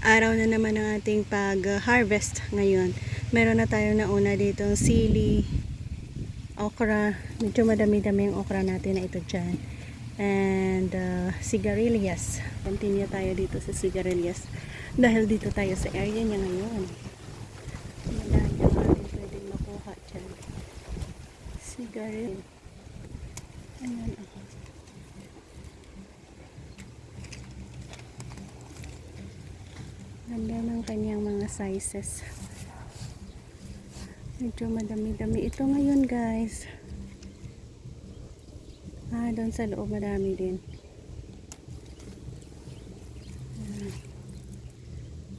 araw na naman ng ating pag-harvest ngayon. Meron na tayo nauna dito sili, okra. Medyo madami-dami yung okra natin na ito dyan. And sigarilyas. Continue tayo dito sa sigarilyas. Dahil dito tayo sa area niya ngayon. Madami yung ating pwedeng makuha dyan. Sigarilyas. Ayan ako. Ganda ng kanyang mga sizes. Medyo madami-dami ito ngayon, guys. Doon sa loob madami din.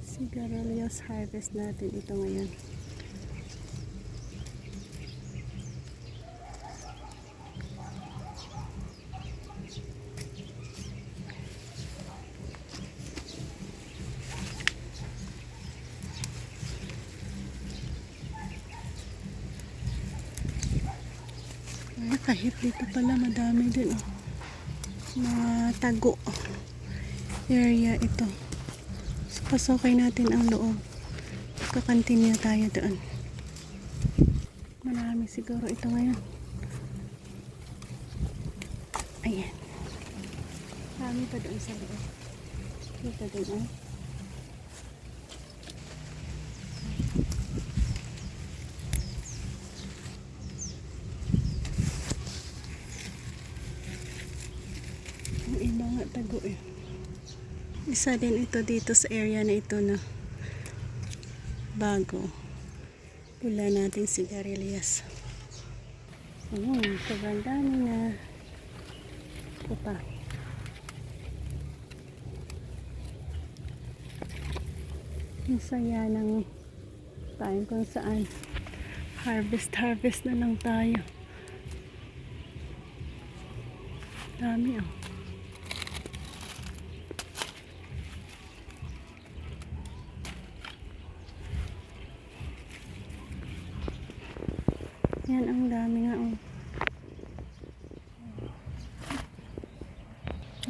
Sigarilyas harvest natin ito ngayon. Kahit dito pala madami din, oh. Mga tago area ito. So, pasokin natin ang loob. Kakantinyo tayo doon. Marami siguro ito ngayon. Ayan. Marami pa doon sa loob. Dito din, oh. Iba nga tago eh. Isa din ito dito sa area na ito na bago. Pula natin sigarilyas. Sobrang dami na. Ito pa. Ang saya ng time kung saan harvest na lang tayo. Dami oh. Yan, ang dami nga oh.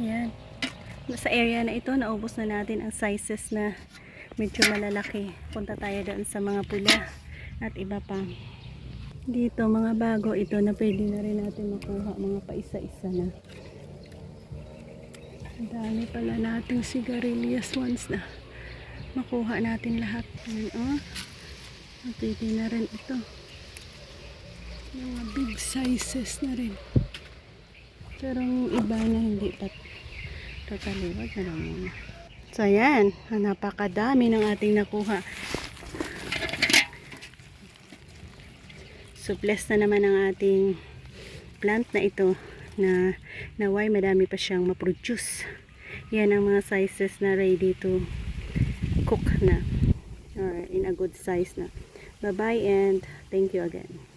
Yan. Sa area na ito, naubos na natin ang sizes na medyo malalaki. Punta tayo doon sa mga pula at iba pa. Dito, mga bago ito na pwede na rin natin makuha. Mga paisa-isa na. Ang dami pala nating sigarilyas once na makuha natin lahat. Yan oh. Pwede na rin ito. Mga big sizes na rin. Pero iba na hindi pa totally. Wag na lang muna. So ayan, napakadami ng ating nakuha. So blessed na naman ang ating plant na ito na naway madami pa siyang ma-produce. Yan ang mga sizes na ready to cook na or in a good size na. Bye bye and thank you again.